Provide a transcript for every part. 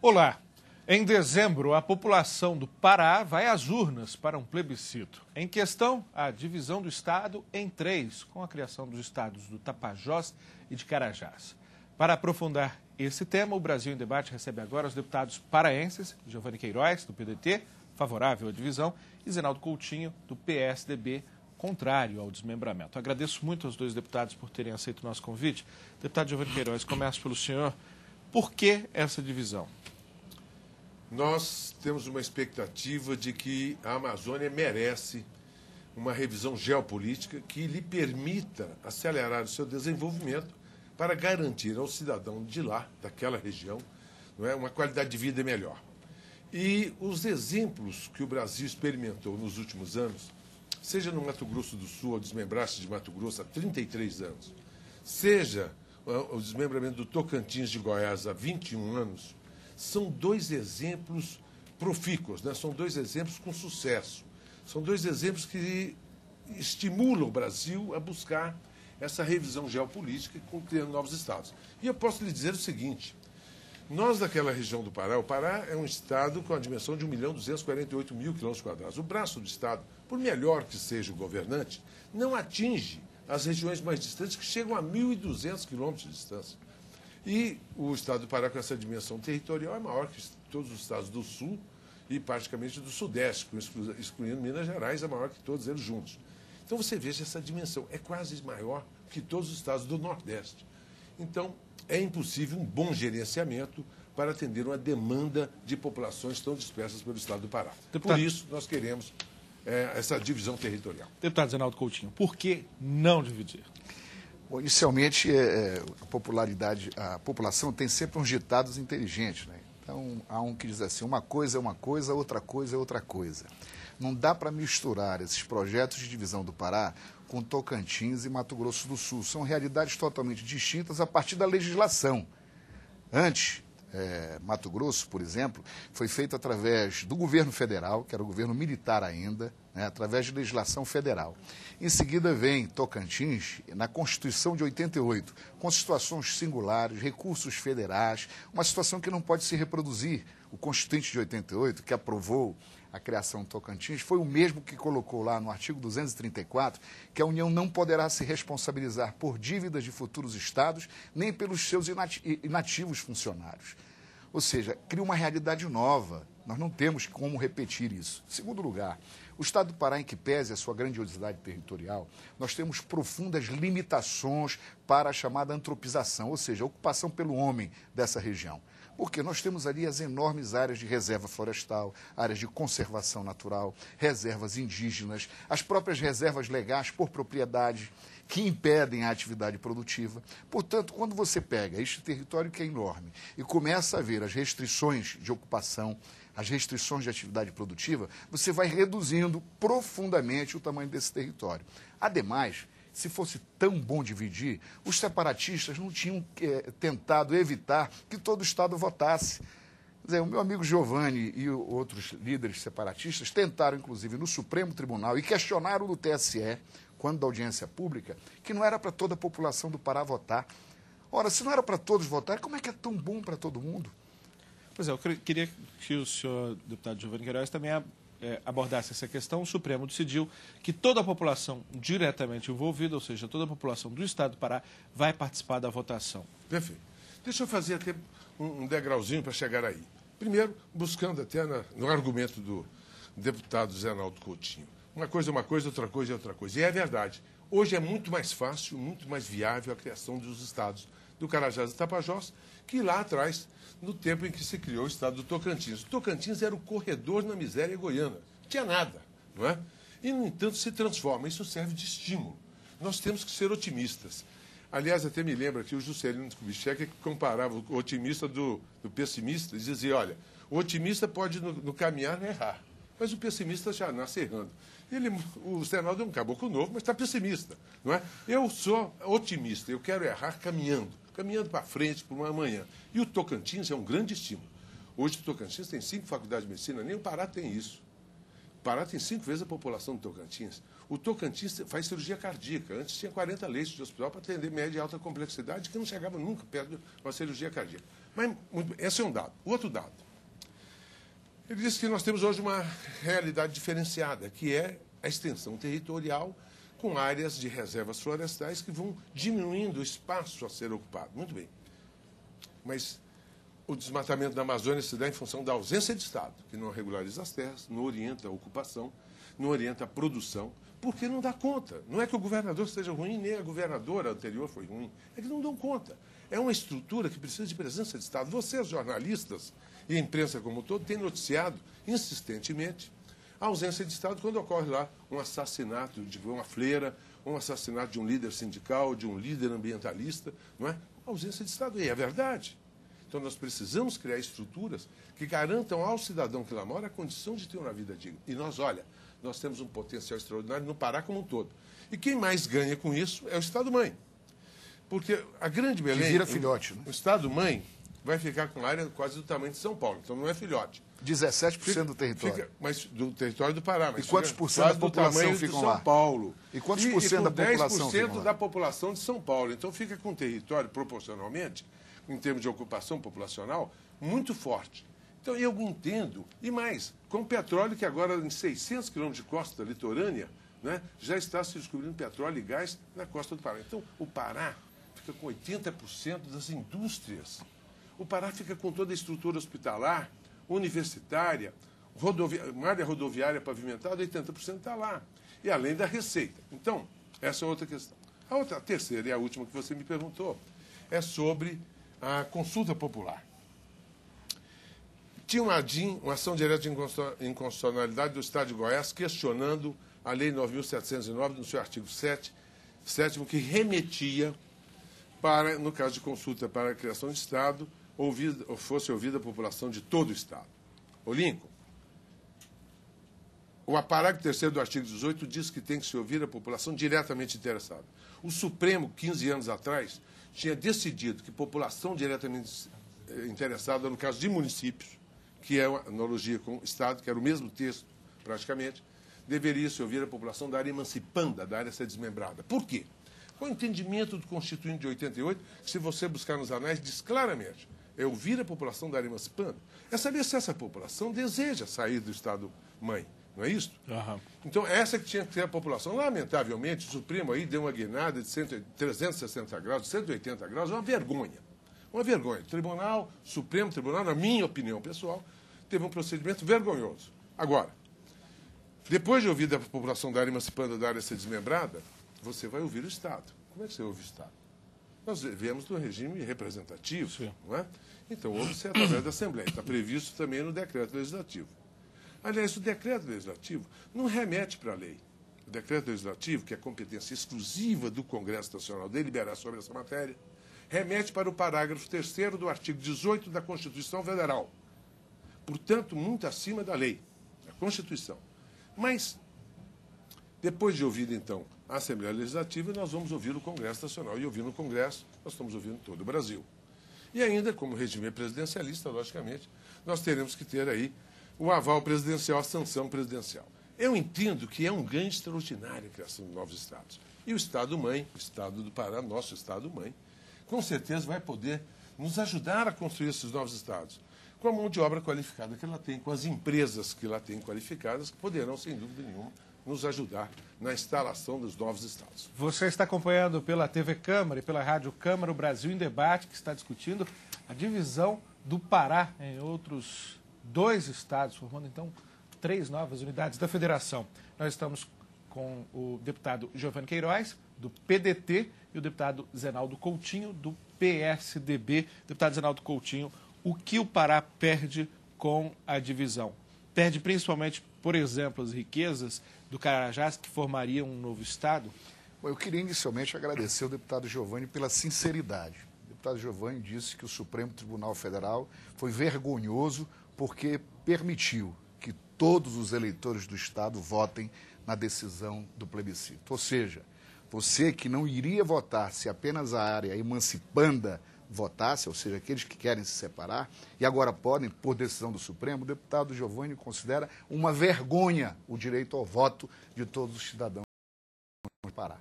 Olá! Em dezembro, a população do Pará vai às urnas para um plebiscito. Em questão, a divisão do estado em três, com a criação dos estados do Tapajós e de Carajás. Para aprofundar esse tema, o Brasil em Debate recebe agora os deputados paraenses, Giovanni Queiroz, do PDT, favorável à divisão, e Zenaldo Coutinho, do PSDB, contrário ao desmembramento. Agradeço muito aos dois deputados por terem aceito o nosso convite. Deputado Giovanni Queiroz, começo pelo senhor. Por que essa divisão? Nós temos uma expectativa de que a Amazônia merece uma revisão geopolítica que lhe permita acelerar o seu desenvolvimento para garantir ao cidadão de lá, daquela região, não é, uma qualidade de vida melhor. E os exemplos que o Brasil experimentou nos últimos anos, seja no Mato Grosso do Sul, o desmembraço de Mato Grosso há 33 anos, seja o desmembramento do Tocantins de Goiás há 21 anos, são dois exemplos profícuos, né? São dois exemplos com sucesso. São dois exemplos que estimulam o Brasil a buscar essa revisão geopolítica criando novos estados. E eu posso lhe dizer o seguinte, nós daquela região do Pará, o Pará é um estado com a dimensão de 1.248.000 km². O braço do estado, por melhor que seja o governante, não atinge as regiões mais distantes, que chegam a 1.200 quilômetros de distância. E o estado do Pará, com essa dimensão territorial, é maior que todos os estados do Sul e praticamente do Sudeste, excluindo Minas Gerais, é maior que todos eles juntos. Então você veja essa dimensão, é quase maior que todos os estados do Nordeste. Então é impossível um bom gerenciamento para atender uma demanda de populações tão dispersas pelo estado do Pará. Por isso nós queremos essa divisão territorial. Deputado Zenaldo Coutinho, por que não dividir? Bom, inicialmente, a população tem sempre uns ditados inteligentes, né? Então, há um que diz assim, uma coisa é uma coisa, outra coisa é outra coisa. Não dá para misturar esses projetos de divisão do Pará com Tocantins e Mato Grosso do Sul. São realidades totalmente distintas a partir da legislação. Antes, Mato Grosso, por exemplo, foi feito através do governo federal, que era o governo militar ainda, né, através de legislação federal. Em seguida vem Tocantins, na Constituição de 88, com situações singulares, recursos federais, uma situação que não pode se reproduzir. O Constituinte de 88, que aprovou a criação do Tocantins, foi o mesmo que colocou lá no artigo 234, que a União não poderá se responsabilizar por dívidas de futuros estados, nem pelos seus inativos funcionários. Ou seja, cria uma realidade nova. Nós não temos como repetir isso. Em segundo lugar, o estado do Pará, em que pese a sua grandiosidade territorial, nós temos profundas limitações para a chamada antropização, ou seja, a ocupação pelo homem dessa região. Porque nós temos ali as enormes áreas de reserva florestal, áreas de conservação natural, reservas indígenas, as próprias reservas legais por propriedade, que impedem a atividade produtiva. Portanto, quando você pega este território que é enorme e começa a ver as restrições de ocupação, as restrições de atividade produtiva, você vai reduzindo profundamente o tamanho desse território. Ademais, se fosse tão bom dividir, os separatistas não tinham tentado evitar que todo o Estado votasse. Quer dizer, o meu amigo Giovanni e outros líderes separatistas tentaram, inclusive, no Supremo Tribunal e questionaram no TSE, quando da audiência pública, que não era para toda a população do Pará votar. Ora, se não era para todos votar, como é que é tão bom para todo mundo? Pois é, eu queria que o senhor, deputado Giovanni Queiroz, também abordasse essa questão. O Supremo decidiu que toda a população diretamente envolvida, ou seja, toda a população do estado do Pará, vai participar da votação. Perfeito. Deixa eu fazer até um degrauzinho para chegar aí. Primeiro, buscando até no argumento do deputado Zenaldo Coutinho. Uma coisa é uma coisa, outra coisa é outra coisa. E é verdade. Hoje é muito mais fácil, muito mais viável a criação dos estados do Carajás e Tapajós, que lá atrás, no tempo em que se criou o estado do Tocantins. O Tocantins era o corredor na miséria goiana. Não tinha nada, não é? E, no entanto, se transforma. Isso serve de estímulo. Nós temos que ser otimistas. Aliás, até me lembra que o Juscelino Kubitschek comparava o otimista do pessimista e dizia, olha, o otimista pode, no caminhar, errar, mas o pessimista já nasce errando. O Zenaldo é um caboclo novo, mas está pessimista, não é? Eu sou otimista, eu quero errar caminhando para frente, para uma amanhã. E o Tocantins é um grande estímulo. Hoje o Tocantins tem 5 faculdades de medicina, nem o Pará tem isso. O Pará tem 5 vezes a população do Tocantins. O Tocantins faz cirurgia cardíaca. Antes tinha 40 leitos de hospital para atender média e alta complexidade, que não chegava nunca perto de uma cirurgia cardíaca. Mas esse é um dado. O outro dado. Ele disse que nós temos hoje uma realidade diferenciada, que é a extensão territorial com áreas de reservas florestais que vão diminuindo o espaço a ser ocupado. Muito bem. Mas o desmatamento da Amazônia se dá em função da ausência de Estado, que não regulariza as terras, não orienta a ocupação, não orienta a produção, porque não dá conta. Não é que o governador seja ruim, nem a governadora anterior foi ruim. É que não dão conta. É uma estrutura que precisa de presença de Estado. Vocês, jornalistas, e a imprensa como um todo, têm noticiado insistentemente a ausência de Estado quando ocorre lá um assassinato de uma freira, um assassinato de um líder sindical, de um líder ambientalista, não é? A ausência de Estado. E é verdade. Então, nós precisamos criar estruturas que garantam ao cidadão que lá mora a condição de ter uma vida digna. E nós temos um potencial extraordinário no Pará como um todo. E quem mais ganha com isso é o Estado-mãe. Porque a grande Belém... Que vira filhote, né? O Estado-mãe vai ficar com área quase do tamanho de São Paulo. Então, não é filhote. 17% do território. Mas do território do Pará. Mas e quantos por cento da população ficam lá? São Paulo. E quantos por cento da população ficam lá? 10% da população de São Paulo. Então, fica com um território, proporcionalmente, em termos de ocupação populacional, muito forte. Então, eu entendo. E mais, com o petróleo que agora, em 600 quilômetros de costa litorânea, né, já está se descobrindo petróleo e gás na costa do Pará. Então, o Pará fica com 80% das indústrias. O Pará fica com toda a estrutura hospitalar, universitária, malha rodoviária pavimentada, 80% está lá. E além da receita. Então, essa é outra questão. A terceira e a última que você me perguntou é sobre a consulta popular. Tinha uma ADIM, uma ação direta de inconstitucionalidade do Estado de Goiás, questionando a Lei 9.709, no seu artigo 7º, que remetia para, no caso de consulta para a criação de Estado, fosse ouvida a população de todo o Estado. Ô, Lincoln, o parágrafo 3º do artigo 18 diz que tem que se ouvir a população diretamente interessada. O Supremo, 15 anos atrás, tinha decidido que população diretamente interessada, no caso de municípios, que é uma analogia com o Estado, que era o mesmo texto, praticamente, deveria se ouvir a população da área emancipanda, da área a ser desmembrada. Por quê? Com o entendimento do Constituinte de 88, que se você buscar nos anais, diz claramente, é ouvir a população da área emancipanda, é saber se essa população deseja sair do Estado-mãe. Não é isso? Uhum. Então, essa que tinha que ter a população. Lamentavelmente, o Supremo aí deu uma guinada de 360 graus, de 180 graus, uma vergonha. Uma vergonha. O Tribunal, Supremo Tribunal, na minha opinião pessoal, teve um procedimento vergonhoso. Agora, depois de ouvir a população da área emancipanda, da área a ser desmembrada, você vai ouvir o Estado. Como é que você ouve o Estado? Nós vivemos no regime representativo, sim, não é? Então, ouve-se através da Assembleia. Está previsto também no decreto legislativo. Aliás, o decreto legislativo não remete para a lei. O decreto legislativo, que é competência exclusiva do Congresso Nacional deliberar sobre essa matéria, remete para o parágrafo 3º do artigo 18 da Constituição Federal. Portanto, muito acima da lei, da Constituição. Mas, depois de ouvir, então, a Assembleia Legislativa, nós vamos ouvir o Congresso Nacional. E ouvindo o Congresso, nós estamos ouvindo todo o Brasil. E ainda, como regime presidencialista, logicamente, nós teremos que ter aí o aval presidencial, a sanção presidencial. Eu entendo que é um ganho extraordinário a criação de novos estados. E o Estado-mãe, o Estado do Pará, nosso Estado-mãe, com certeza vai poder nos ajudar a construir esses novos estados, com a mão de obra qualificada que ela tem, com as empresas que ela tem qualificadas, que poderão, sem dúvida nenhuma, nos ajudar na instalação dos novos estados. Você está acompanhando pela TV Câmara e pela Rádio Câmara o Brasil em Debate, que está discutindo a divisão do Pará em outros 2 estados, formando, então, 3 novas unidades da federação. Nós estamos com o deputado Giovanni Queiroz, do PDT, e o deputado Zenaldo Coutinho, do PSDB. Deputado Zenaldo Coutinho, o que o Pará perde com a divisão? Perde principalmente, por exemplo, as riquezas do Carajás, que formaria um novo estado? Bom, eu queria inicialmente agradecer ao deputado Giovanni pela sinceridade. O deputado Giovanni disse que o Supremo Tribunal Federal foi vergonhoso porque permitiu que todos os eleitores do Estado votem na decisão do plebiscito. Ou seja, você que não iria votar se apenas a área emancipanda votasse, ou seja, aqueles que querem se separar, e agora podem, por decisão do Supremo, o deputado Giovanni considera uma vergonha o direito ao voto de todos os cidadãos do Pará.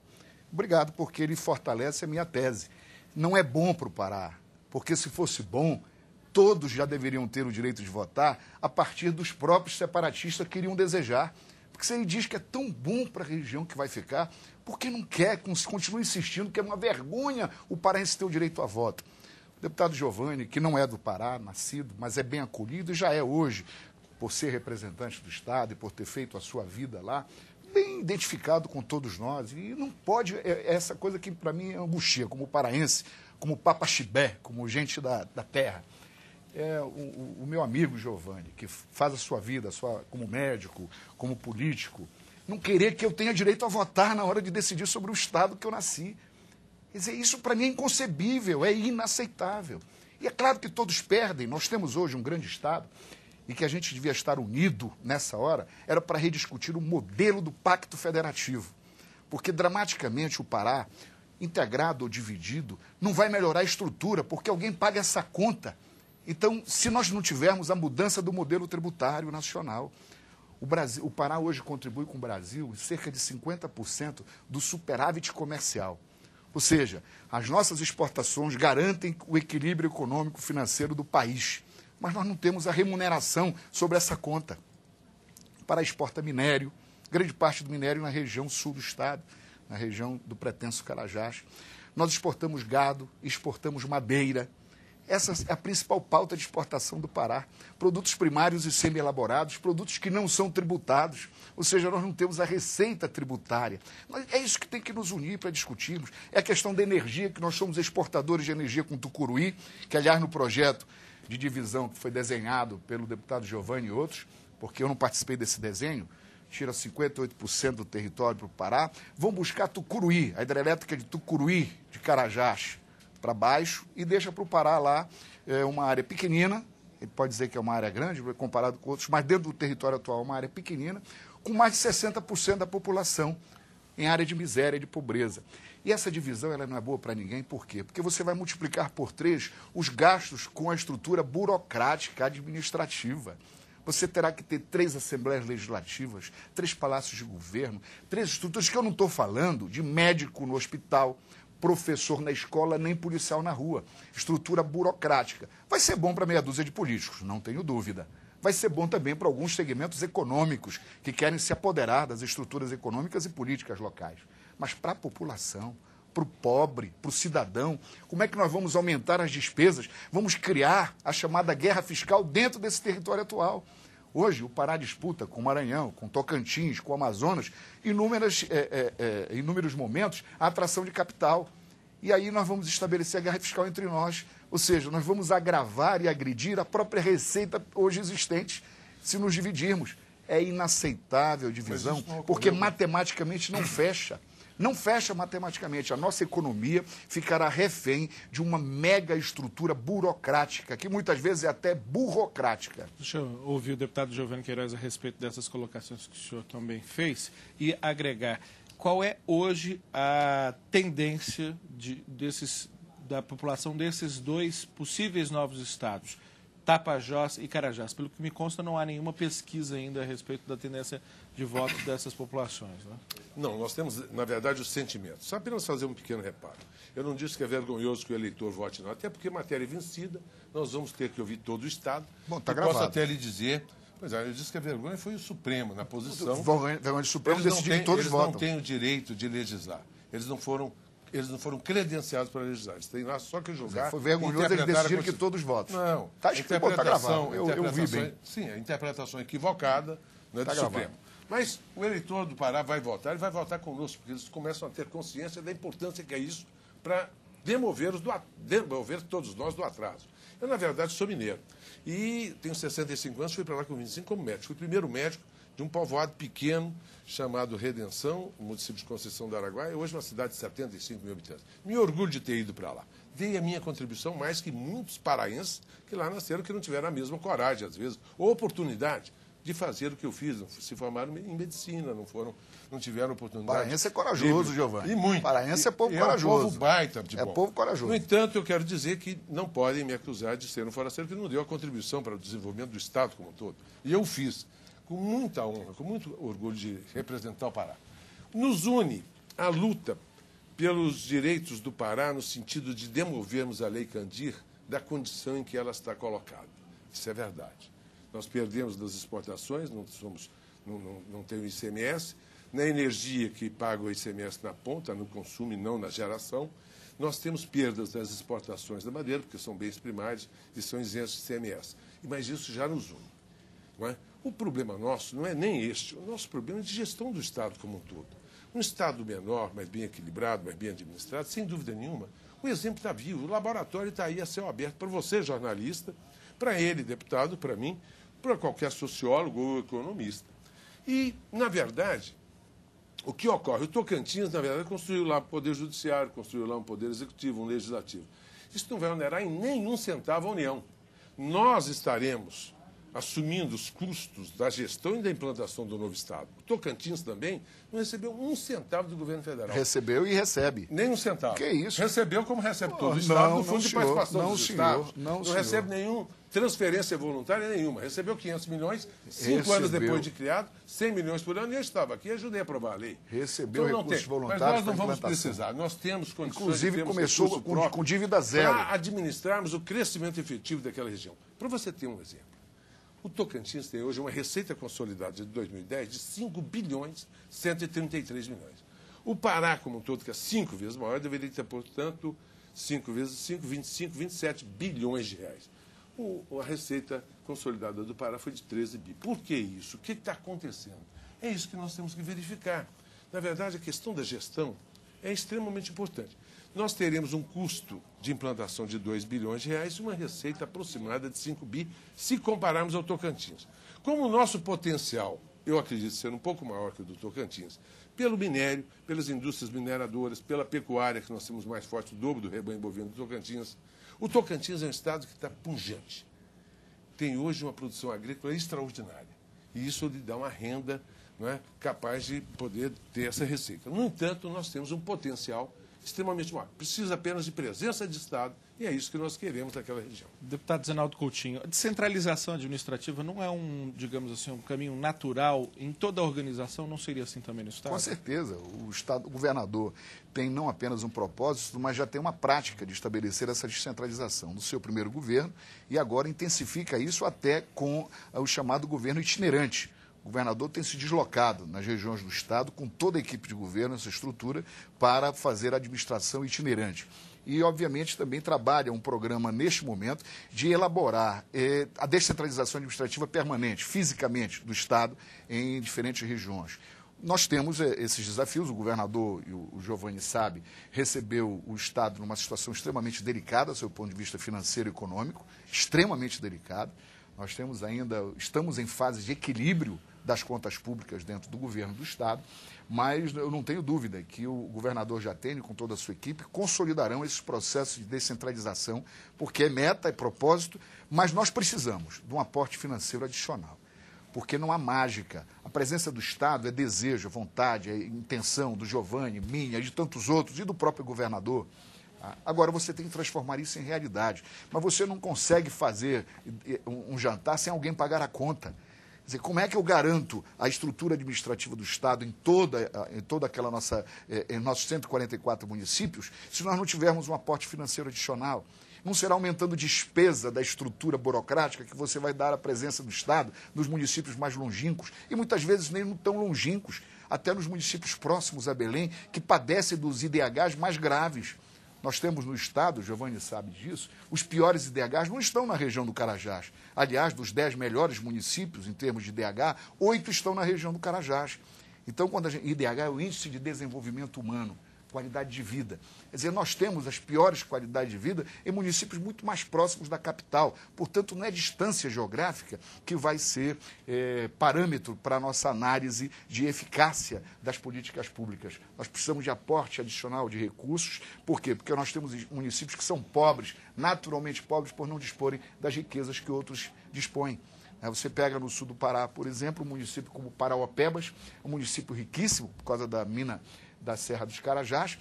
Obrigado, porque ele fortalece a minha tese. Não é bom para o Pará, porque se fosse bom, todos já deveriam ter o direito de votar a partir dos próprios separatistas que iriam desejar. Porque se ele diz que é tão bom para a região que vai ficar, por que não quer, continua insistindo que é uma vergonha o paraense ter o direito a voto? O deputado Giovanni, que não é do Pará, nascido, mas é bem acolhido e já é hoje, por ser representante do Estado e por ter feito a sua vida lá, bem identificado com todos nós. E não pode, essa coisa que para mim é angustia, como paraense, como papaxibé, como gente da terra. O meu amigo Giovanni, que faz a sua vida como médico, como político, não querer que eu tenha direito a votar na hora de decidir sobre o Estado que eu nasci. Quer dizer, isso para mim é inconcebível, é inaceitável. E é claro que todos perdem. Nós temos hoje um grande Estado e que a gente devia estar unido nessa hora, era para rediscutir o modelo do pacto federativo. Porque dramaticamente o Pará, integrado ou dividido, não vai melhorar a estrutura, porque alguém paga essa conta. Então, se nós não tivermos a mudança do modelo tributário nacional, o Pará hoje contribui com o Brasil em cerca de 50% do superávit comercial. Ou seja, as nossas exportações garantem o equilíbrio econômico e financeiro do país, mas nós não temos a remuneração sobre essa conta. O Pará exporta minério, grande parte do minério na região sul do estado, na região do pretenso Carajás. Nós exportamos gado, exportamos madeira. Essa é a principal pauta de exportação do Pará. Produtos primários e semi-elaborados, produtos que não são tributados, ou seja, nós não temos a receita tributária. É isso que tem que nos unir para discutirmos. É a questão da energia, que nós somos exportadores de energia com Tucuruí, que, aliás, no projeto de divisão que foi desenhado pelo deputado Giovanni e outros, porque eu não participei desse desenho, tira 58% do território para o Pará, vão buscar Tucuruí, a hidrelétrica de Tucuruí, de Carajás, para baixo, e deixa para o Pará lá uma área pequenina, ele pode dizer que é uma área grande, comparado com outros, mas dentro do território atual é uma área pequenina, com mais de 60% da população em área de miséria e de pobreza. E essa divisão ela não é boa para ninguém, por quê? Porque você vai multiplicar por 3 os gastos com a estrutura burocrática administrativa. Você terá que ter 3 assembleias legislativas, 3 palácios de governo, 3 estruturas, que eu não estou falando de médico no hospital, professor na escola, nem policial na rua. Estrutura burocrática. Vai ser bom para meia dúzia de políticos, não tenho dúvida. Vai ser bom também para alguns segmentos econômicos que querem se apoderar das estruturas econômicas e políticas locais. Mas para a população, para o pobre, para o cidadão, como é que nós vamos aumentar as despesas? Vamos criar a chamada guerra fiscal dentro desse território atual. Hoje, o Pará disputa com o Maranhão, com Tocantins, com o Amazonas, inúmeros momentos, a atração de capital. E aí nós vamos estabelecer a guerra fiscal entre nós. Ou seja, nós vamos agravar e agredir a própria receita hoje existente se nos dividirmos. É inaceitável a divisão, porque matematicamente não fecha. Não fecha matematicamente. A nossa economia ficará refém de uma mega estrutura burocrática, que muitas vezes é até burocrática. Deixa eu ouvir o deputado Giovanni Queiroz a respeito dessas colocações que o senhor também fez e agregar. Qual é hoje a tendência da população desses 2 possíveis novos estados, Tapajós e Carajás? Pelo que me consta, não há nenhuma pesquisa ainda a respeito da tendência de voto dessas populações, né? Não, nós temos, na verdade, os sentimentos. Só apenas fazer um pequeno reparo. Eu não disse que é vergonhoso que o eleitor vote não, até porque matéria vencida, nós vamos ter que ouvir todo o Estado. Bom, está gravado. Posso até lhe dizer, pois é, eu disse que a vergonha foi o Supremo, na posição... O Supremo decidiu que todos votam. Eles não têm o direito de legislar. Eles não foram credenciados para legislar. Eles têm lá só que julgar. Foi vergonhoso eles decidirem que todos votam. Não. Está gravado. Eu vi bem. Sim, a interpretação equivocada não é do Supremo. Mas o eleitor do Pará vai votar, ele vai votar conosco, porque eles começam a ter consciência da importância que é isso para demover todos nós do atraso. Eu, na verdade, sou mineiro. E tenho 65 anos, fui para lá com 25 como médico. Fui o primeiro médico de um povoado pequeno chamado Redenção, o município de Conceição do Araguaia, hoje uma cidade de 75 mil habitantes. Me orgulho de ter ido para lá. Dei a minha contribuição mais que muitos paraenses que lá nasceram, que não tiveram a mesma coragem, às vezes, ou oportunidade de fazer o que eu fiz. Se formaram em medicina, não tiveram oportunidade. Paraense é corajoso, Giovanni. E muito. Paraense é povo corajoso. É um povo baita de bom. É povo corajoso. No entanto, eu quero dizer que não podem me acusar de ser um forasteiro que não deu a contribuição para o desenvolvimento do Estado como um todo. E eu fiz, com muita honra, com muito orgulho de representar o Pará. Nos une a luta pelos direitos do Pará no sentido de demovermos a Lei Candir da condição em que ela está colocada. Isso é verdade. Nós perdemos das exportações, não tem o ICMS, na energia que paga o ICMS na ponta, no consumo e não na geração. Nós temos perdas das exportações da madeira, porque são bens primários e são isentos de ICMS. Mas isso já nos une. Não é? O problema nosso não é nem este. O nosso problema é de gestão do Estado como um todo. Um Estado menor, mais bem equilibrado, mais bem administrado, sem dúvida nenhuma. O exemplo está vivo. O laboratório está aí a céu aberto para você, jornalista, para ele, deputado, para mim, para qualquer sociólogo ou economista. E, na verdade, o que ocorre? O Tocantins, na verdade, construiu lá um poder judiciário, construiu lá um poder executivo, um legislativo. Isso não vai onerar em nenhum centavo a União. Nós estaremos assumindo os custos da gestão e da implantação do novo Estado. O Tocantins também não recebeu um centavo do governo federal. Recebeu e recebe. Nem um centavo. Que isso? Recebeu como recebe todo o Estado do Fundo de Participação dos Estados. Não recebe nenhuma transferência voluntária nenhuma. Recebeu 500 milhões, 5 anos depois de criado, 100 milhões por ano, e eu estava aqui e ajudei a aprovar a lei. Recebeu então, recursos voluntários. Mas nós não vamos precisar. Nós temos condições. Inclusive, começou com dívida zero. Para administrarmos o crescimento efetivo daquela região. Para você ter um exemplo. O Tocantins tem hoje uma receita consolidada de 2010 de 5 bilhões 133 milhões. O Pará, como um todo, que é 5 vezes maior, deveria ter, portanto, 5 vezes 5, 25, 27 bilhões de reais. A receita consolidada do Pará foi de 13 bi. Por que isso? O que está acontecendo? É isso que nós temos que verificar. Na verdade, a questão da gestão é extremamente importante. Nós teremos um custo de implantação de 2 bilhões de reais e uma receita aproximada de 5 bi, se compararmos ao Tocantins. Como o nosso potencial, eu acredito ser um pouco maior que o do Tocantins, pelo minério, pelas indústrias mineradoras, pela pecuária, que nós temos mais forte, o dobro do rebanho bovino do Tocantins. O Tocantins é um estado que está pujante. Tem hoje uma produção agrícola extraordinária. E isso lhe dá uma renda, não é, capaz de poder ter essa receita. No entanto, nós temos um potencial extremamente maior. Precisa apenas de presença de Estado e é isso que nós queremos naquela região. Deputado Zenaldo Coutinho, a descentralização administrativa não é um, digamos assim, um caminho natural em toda a organização? Não seria assim também no Estado? Com certeza. O governador tem não apenas um propósito, mas já tem uma prática de estabelecer essa descentralização no seu primeiro governo e agora intensifica isso até com o chamado governo itinerante. O governador tem se deslocado nas regiões do Estado com toda a equipe de governo, essa estrutura, para fazer a administração itinerante. E, obviamente, também trabalha um programa, neste momento, de elaborar a descentralização administrativa permanente, fisicamente, do Estado em diferentes regiões. Nós temos esses desafios, o governador, e o Giovanni sabe, recebeu o Estado numa situação extremamente delicada, do seu ponto de vista financeiro e econômico, extremamente delicada. Nós estamos em fase de equilíbrio das contas públicas dentro do governo do Estado, mas eu não tenho dúvida que o governador Jatene, com toda a sua equipe, consolidarão esses processos de descentralização, porque é meta, é propósito, mas nós precisamos de um aporte financeiro adicional, porque não há mágica. A presença do Estado é desejo, é vontade, é intenção do Giovanni, minha, de tantos outros e do próprio governador. Agora, você tem que transformar isso em realidade, mas você não consegue fazer um jantar sem alguém pagar a conta. Quer dizer, como é que eu garanto a estrutura administrativa do Estado em toda aquela em nossos 144 municípios, se nós não tivermos um aporte financeiro adicional? Não será aumentando despesa da estrutura burocrática que você vai dar à presença do Estado nos municípios mais longínquos, e muitas vezes nem tão longínquos, até nos municípios próximos a Belém, que padecem dos IDHs mais graves. Nós temos no Estado, o Giovanni sabe disso, os piores IDHs não estão na região do Carajás. Aliás, dos 10 melhores municípios em termos de IDH, 8 estão na região do Carajás. Então, IDH é o Índice de Desenvolvimento Humano, qualidade de vida. Quer dizer, nós temos as piores qualidades de vida em municípios muito mais próximos da capital. Portanto, não é distância geográfica que vai ser parâmetro para a nossa análise de eficácia das políticas públicas. Nós precisamos de aporte adicional de recursos. Por quê? Porque nós temos municípios que são pobres, naturalmente pobres, por não disporem das riquezas que outros dispõem. Você pega no sul do Pará, por exemplo, um município como Parauapebas, um município riquíssimo por causa da mina da Serra dos Carajás,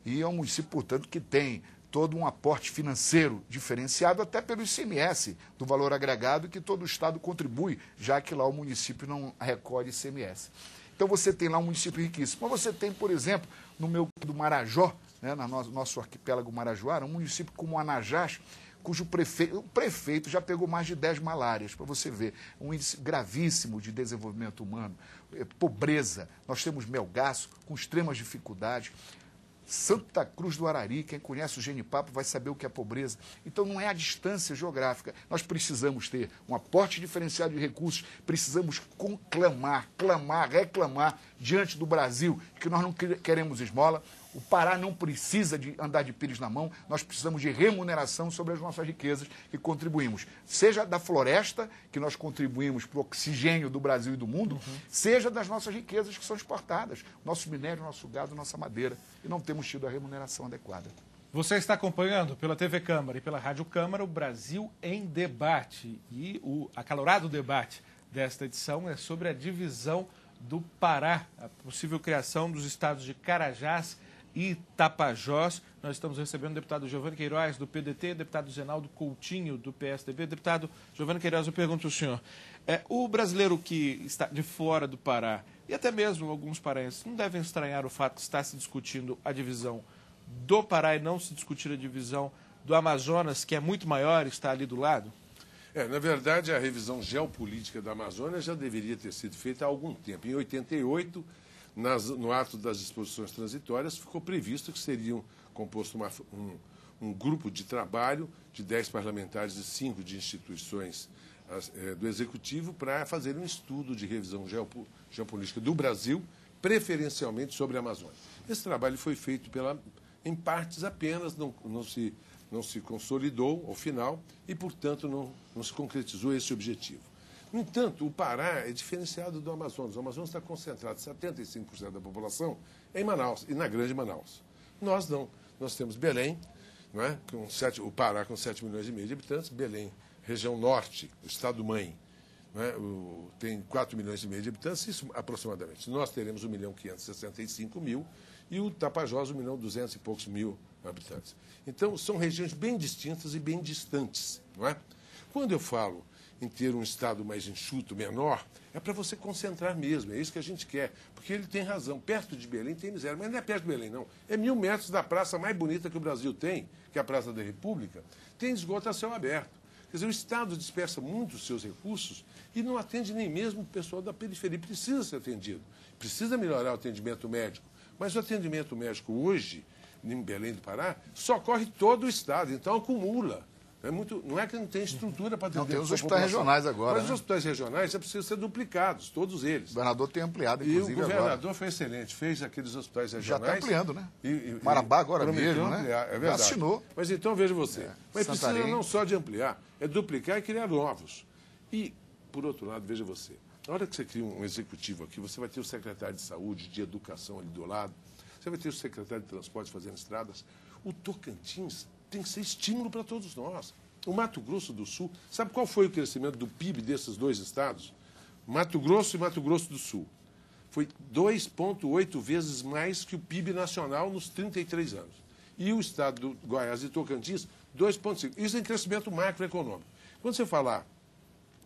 e é um município, portanto, que tem todo um aporte financeiro diferenciado, até pelo ICMS, do valor agregado, que todo o Estado contribui, já que lá o município não recolhe ICMS. Então, você tem lá um município riquíssimo. Mas você tem, por exemplo, no meu do Marajó, né, no nosso arquipélago Marajoara, um município como Anajás, cujo prefeito já pegou mais de 10 malárias, para você ver. Um índice gravíssimo de desenvolvimento humano, pobreza. Nós temos Melgaço com extremas dificuldades. Santa Cruz do Arari, quem conhece o Genipapo vai saber o que é pobreza. Então não é a distância geográfica. Nós precisamos ter um aporte diferenciado de recursos, precisamos reclamar diante do Brasil que nós não queremos esmola. O Pará não precisa de andar de pires na mão, nós precisamos de remuneração sobre as nossas riquezas que contribuímos. Seja da floresta, que nós contribuímos para o oxigênio do Brasil e do mundo, seja das nossas riquezas que são exportadas, nosso minério, nosso gado, nossa madeira, e não temos tido a remuneração adequada. Você está acompanhando pela TV Câmara e pela Rádio Câmara o Brasil em Debate. E o acalorado debate desta edição é sobre a divisão do Pará, a possível criação dos estados de Carajás e Tapajós. Nós estamos recebendo o deputado Giovanni Queiroz, do PDT, deputado Zenaldo Coutinho, do PSDB. Deputado Giovanni Queiroz, eu pergunto ao senhor, o brasileiro que está de fora do Pará, e até mesmo alguns paraenses, não devem estranhar o fato que está se discutindo a divisão do Pará e não se discutir a divisão do Amazonas, que é muito maior e está ali do lado? Na verdade, a revisão geopolítica da Amazônia já deveria ter sido feita há algum tempo. Em 88, no ato das disposições transitórias, ficou previsto que seriam composto um grupo de trabalho de 10 parlamentares e 5 de instituições do Executivo para fazer um estudo de revisão geopolítica do Brasil, preferencialmente sobre a Amazônia. Esse trabalho foi feito em partes apenas, não se consolidou ao final e, portanto, não se concretizou esse objetivo. No entanto, o Pará é diferenciado do Amazonas. O Amazonas está concentrado 75% da população em Manaus e na Grande Manaus. Nós não. Nós temos Belém, não é? O Pará com 7 milhões e meio de habitantes, Belém, região norte, o estado-mãe, não é? Tem 4 milhões e meio de habitantes, isso aproximadamente. Nós teremos 1.565.000 e o Tapajós 1.200.000 e poucos mil habitantes. Então, são regiões bem distintas e bem distantes, não é? Quando eu falo em ter um estado mais enxuto, menor, é para você concentrar mesmo, é isso que a gente quer, porque ele tem razão, perto de Belém tem miséria, mas não é perto de Belém, não, é 1.000 metros da praça mais bonita que o Brasil tem, que é a Praça da República, tem esgoto a céu aberto. Quer dizer, o Estado dispersa muito os seus recursos e não atende nem mesmo o pessoal da periferia, precisa ser atendido, precisa melhorar o atendimento médico, mas o atendimento médico hoje, em Belém do Pará, socorre todo o Estado, então acumula. Não é que não tem estrutura para atender. Não, tem os hospitais regionais agora. Mas os hospitais regionais precisam ser duplicados, todos eles. O governador tem ampliado, inclusive, agora. E o governador foi excelente, fez aqueles hospitais regionais. Já está ampliando, né? Marabá agora mesmo, né? É verdade. Já assinou. Mas então, veja você, mas Santarém. Precisa não só de ampliar, é duplicar e criar novos. E, por outro lado, veja você, na hora que você cria um executivo aqui, você vai ter o secretário de saúde, de educação ali do lado, você vai ter o secretário de transporte fazendo estradas. O Tocantins tem que ser estímulo para todos nós. O Mato Grosso do Sul, sabe qual foi o crescimento do PIB desses dois estados? Mato Grosso e Mato Grosso do Sul. Foi 2,8 vezes mais que o PIB nacional nos 33 anos. E o estado do Goiás e Tocantins, 2,5. Isso é em crescimento macroeconômico. Quando você falar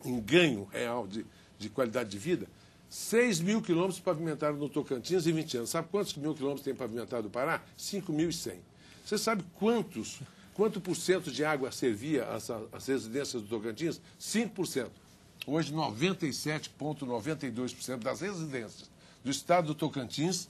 em ganho real de qualidade de vida, 6 mil quilômetros pavimentaram no Tocantins em 20 anos. Sabe quantos mil quilômetros tem pavimentado o Pará? 5.100. Você sabe quanto por cento de água servia as residências do Tocantins? 5%. Hoje, 97,92% das residências do estado do Tocantins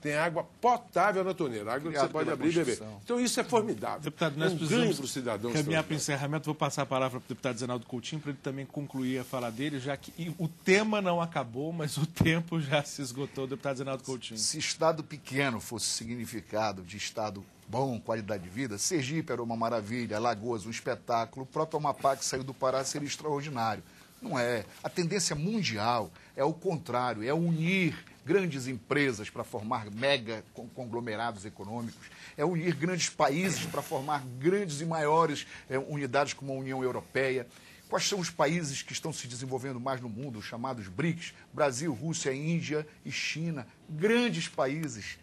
tem água potável na torneira, água que você pode abrir e beber. Então, isso é formidável. Deputado, nós ganho para o cidadão. Caminhar para o encerramento, vou passar a palavra para o deputado Zenaldo Coutinho, para ele também concluir a fala dele, já que o tema não acabou, mas o tempo já se esgotou. Deputado Zenaldo Coutinho. Se estado pequeno fosse significado de estado bom, qualidade de vida, Sergipe era uma maravilha, Alagoas um espetáculo, o próprio Amapá que saiu do Pará seria extraordinário. Não é. A tendência mundial é o contrário, é unir grandes empresas para formar mega conglomerados econômicos, é unir grandes países para formar grandes e maiores unidades como a União Europeia. Quais são os países que estão se desenvolvendo mais no mundo, os chamados BRICS? Brasil, Rússia, Índia e China. Grandes países.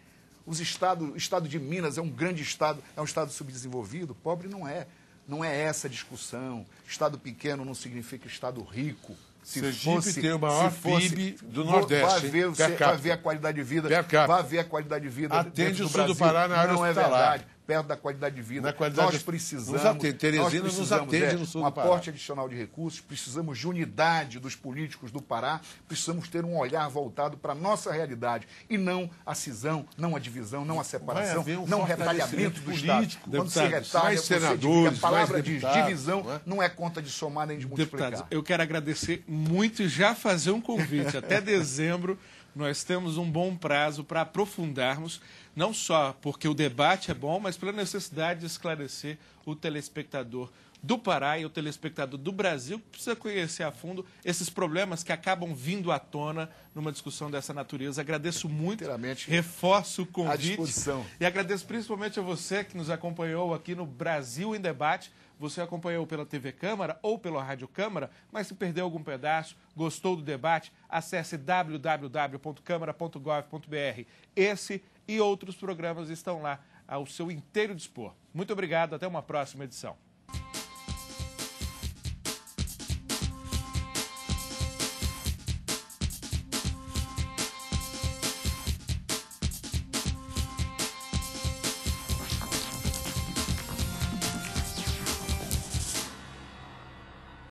O estado de Minas é um grande estado, é um estado subdesenvolvido? Pobre não é. Não é essa a discussão. Estado pequeno não significa estado rico. Sergipe tem o maior PIB do Nordeste. Vai ver a qualidade de vida. Vai ver a qualidade de vida. Atende do o sul Brasil. do Pará na área não hospitalar. É verdade. perto da qualidade de vida. Na qualidade Nós precisamos... nos atende, Teresina nos atende no sul um do Pará. aporte adicional de recursos, precisamos de unidade dos políticos do Pará, precisamos ter um olhar voltado para a nossa realidade e não a cisão, não a divisão, não a separação, não o retalhamento do Estado. Quando se retalha, você divide. A palavra de divisão não é conta de somar nem de multiplicar. Deputados, eu quero agradecer muito e já fazer um convite. Até dezembro nós temos um bom prazo para aprofundarmos, não só porque o debate é bom, mas pela necessidade de esclarecer o telespectador do Pará e o telespectador do Brasil, que precisa conhecer a fundo esses problemas que acabam vindo à tona numa discussão dessa natureza. Agradeço muito, reforço o convite. À disposição. E agradeço principalmente a você que nos acompanhou aqui no Brasil em Debate. Você acompanhou pela TV Câmara ou pela Rádio Câmara, mas se perdeu algum pedaço, gostou do debate, acesse www.câmara.gov.br. Esse e outros programas estão lá ao seu inteiro dispor. Muito obrigado, até uma próxima edição.